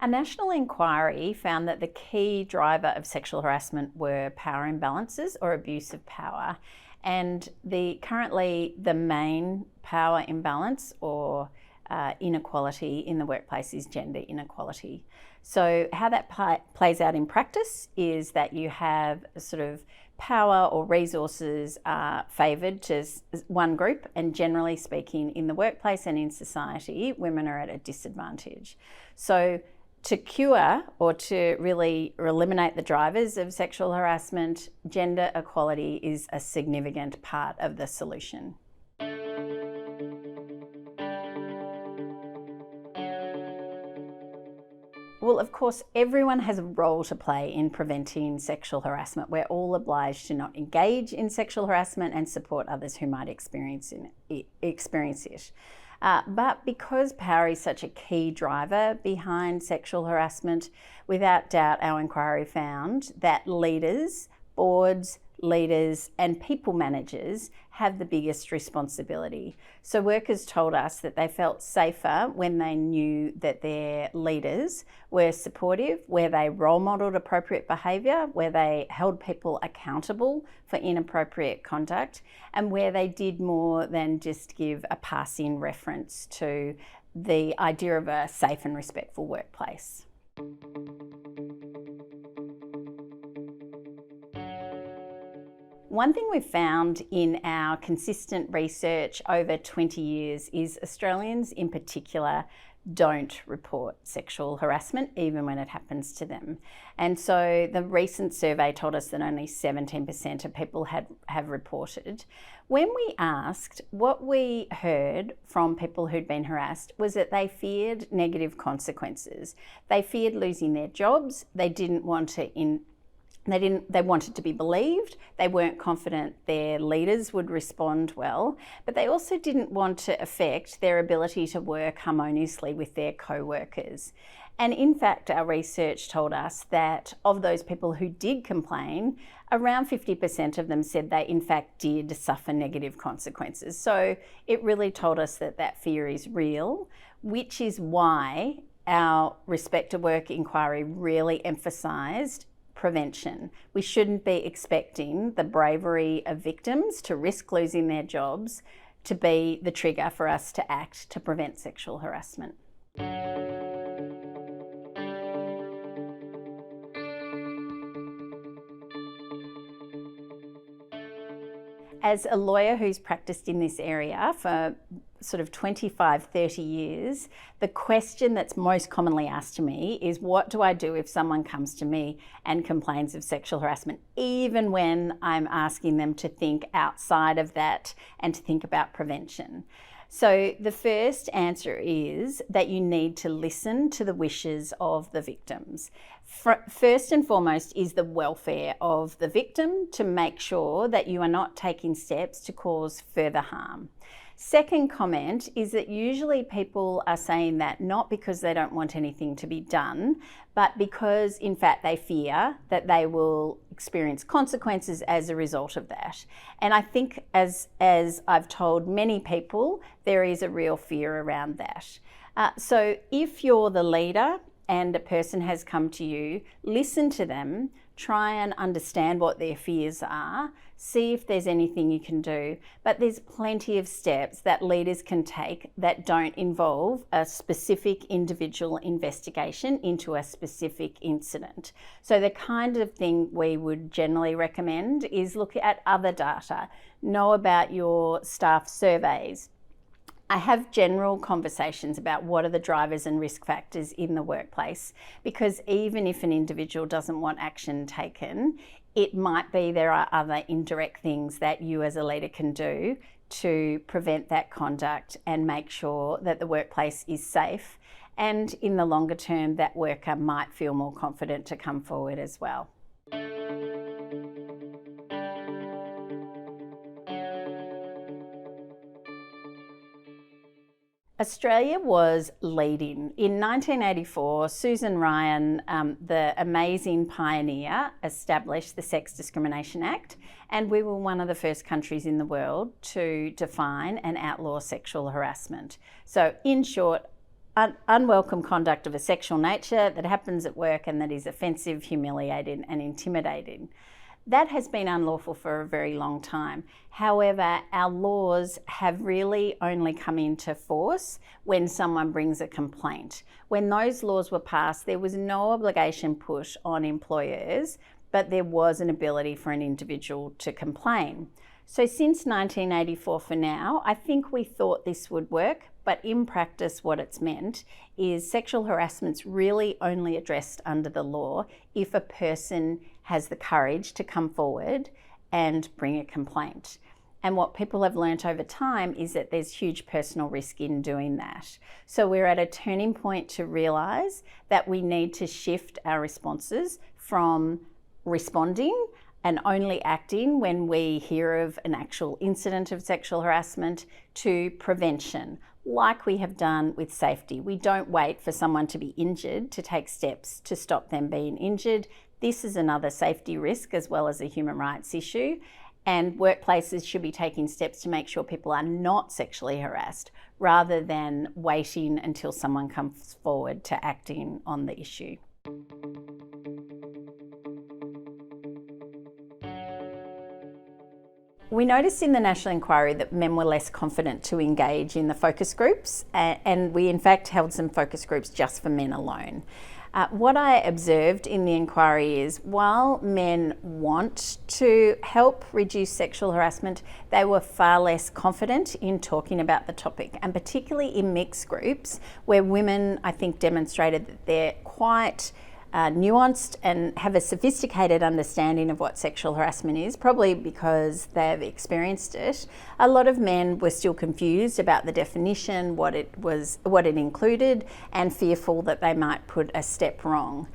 A national inquiry found that the key driver of sexual harassment were power imbalances or abuse of power. And currently the main power imbalance or inequality in the workplace is gender inequality. So how that plays out in practice is that you have a sort of power or resources are favoured to one group, and generally speaking in the workplace and in society, women are at a disadvantage. So to cure or to really eliminate the drivers of sexual harassment, gender equality is a significant part of the solution. Well, of course, everyone has a role to play in preventing sexual harassment. We're all obliged to not engage in sexual harassment and support others who might experience it. But because power is such a key driver behind sexual harassment, without doubt our inquiry found that leaders, boards, leaders and people managers have the biggest responsibility. So workers told us that they felt safer when they knew that their leaders were supportive, where they role modelled appropriate behaviour, where they held people accountable for inappropriate conduct, and where they did more than just give a passing reference to the idea of a safe and respectful workplace. One thing we've found in our consistent research over 20 years is Australians in particular don't report sexual harassment even when it happens to them. And so the recent survey told us that only 17% of people have reported. When we asked, what we heard from people who'd been harassed was that they feared negative consequences. They feared losing their jobs. They didn't want to They wanted to be believed. They weren't confident their leaders would respond well, but they also didn't want to affect their ability to work harmoniously with their co-workers. And in fact, our research told us that of those people who did complain, around 50% of them said they in fact did suffer negative consequences. So it really told us that that fear is real, which is why our Respect at Work inquiry really emphasised prevention. We shouldn't be expecting the bravery of victims to risk losing their jobs to be the trigger for us to act to prevent sexual harassment. As a lawyer who's practiced in this area for sort of 25, 30 years, the question that's most commonly asked to me is, what do I do if someone comes to me and complains of sexual harassment, even when I'm asking them to think outside of that and to think about prevention? So the first answer is that you need to listen to the wishes of the victims. First and foremost is the welfare of the victim, to make sure that you are not taking steps to cause further harm. Second comment is that usually people are saying that not because they don't want anything to be done, but because in fact they fear that they will experience consequences as a result of that. And I think as I've told many people, there is a real fear around that. So if you're the leader and a person has come to you, listen to them, try and understand what their fears are, see if there's anything you can do. But there's plenty of steps that leaders can take that don't involve a specific individual investigation into a specific incident. So the kind of thing we would generally recommend is look at other data, know about your staff surveys. I have general conversations about what are the drivers and risk factors in the workplace, because even if an individual doesn't want action taken, it might be there are other indirect things that you as a leader can do to prevent that conduct and make sure that the workplace is safe. And in the longer term, that worker might feel more confident to come forward as well. Australia was leading. In 1984, Susan Ryan, the amazing pioneer, established the Sex Discrimination Act, and we were one of the first countries in the world to define and outlaw sexual harassment. So in short, unwelcome conduct of a sexual nature that happens at work and that is offensive, humiliating and intimidating. That has been unlawful for a very long time. However, our laws have really only come into force when someone brings a complaint. When those laws were passed, there was no obligation put on employers, but there was an ability for an individual to complain. So since 1984 for now, I think we thought this would work, but in practice what it's meant is sexual harassment's really only addressed under the law if a person has the courage to come forward and bring a complaint. And what people have learnt over time is that there's huge personal risk in doing that. So we're at a turning point to realise that we need to shift our responses from responding and only acting when we hear of an actual incident of sexual harassment to prevention, like we have done with safety. We don't wait for someone to be injured to take steps to stop them being injured. This is another safety risk as well as a human rights issue, and workplaces should be taking steps to make sure people are not sexually harassed rather than waiting until someone comes forward to acting on the issue. We noticed in the national inquiry that men were less confident to engage in the focus groups, and we in fact held some focus groups just for men alone. What I observed in the inquiry is while men want to help reduce sexual harassment, they were far less confident in talking about the topic, and particularly in mixed groups where women, I think, demonstrated that they're quite nuanced and have a sophisticated understanding of what sexual harassment is, probably because they've experienced it. A lot of men were still confused about the definition, what it included, and fearful that they might put a step wrong.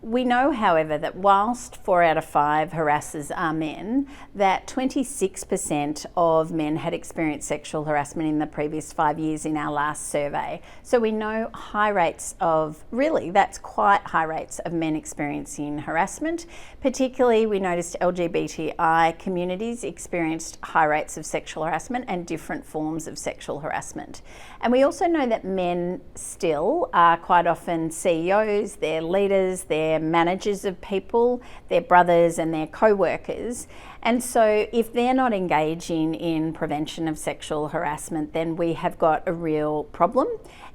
We know, however, that whilst 4 out of 5 harassers are men, that 26% of men had experienced sexual harassment in the previous 5 years in our last survey. So we know high rates of, really, that's quite high rates of men experiencing harassment. Particularly, we noticed LGBTI communities experienced high rates of sexual harassment and different forms of sexual harassment. And we also know that men still are quite often CEOs, they're leaders, they're managers of people, their brothers and their co-workers. And so if they're not engaging in prevention of sexual harassment, then we have got a real problem,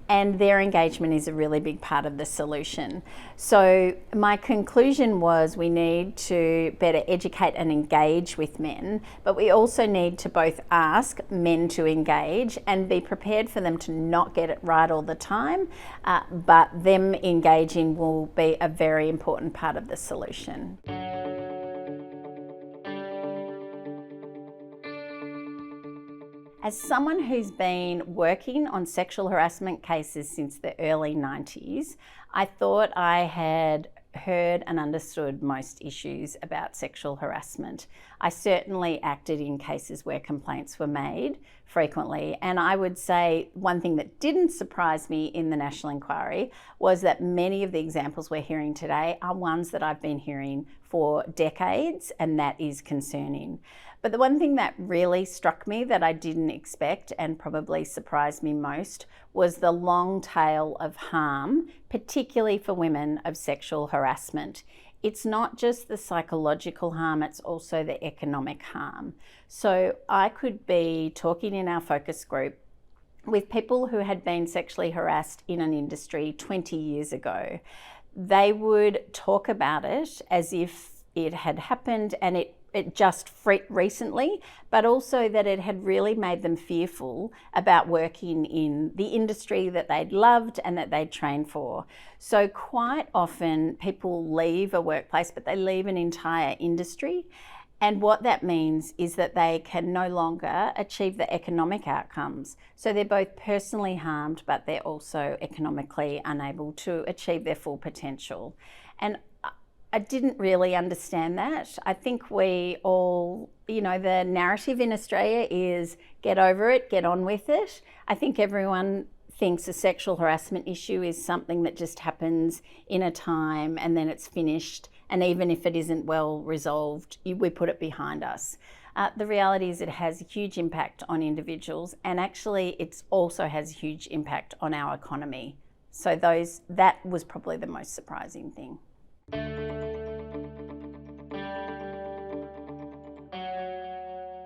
and their engagement is a really big part of the solution. So my conclusion was we need to better educate and engage with men, but we also need to both ask men to engage and be prepared for them to not get it right all the time, but them engaging will be a very important part of the solution. As someone who's been working on sexual harassment cases since the early 90s, I thought I had heard and understood most issues about sexual harassment. I certainly acted in cases where complaints were made frequently, and I would say one thing that didn't surprise me in the national inquiry was that many of the examples we're hearing today are ones that I've been hearing for decades, and that is concerning. But the one thing that really struck me that I didn't expect and probably surprised me most was the long tail of harm, particularly for women, of sexual harassment. It's not just the psychological harm, it's also the economic harm. So I could be talking in our focus group with people who had been sexually harassed in an industry 20 years ago. They would talk about it as if it had happened and it just recently, but also that it had really made them fearful about working in the industry that they'd loved and that they'd trained for. So quite often people leave a workplace, but they leave an entire industry. And what that means is that they can no longer achieve the economic outcomes. So they're both personally harmed, but they're also economically unable to achieve their full potential. And I didn't really understand that. I think we all, the narrative in Australia is get over it, get on with it. I think everyone thinks a sexual harassment issue is something that just happens in a time and then it's finished. And even if it isn't well resolved, we put it behind us. The reality is it has a huge impact on individuals, and actually it also has a huge impact on our economy So that was probably the most surprising thing.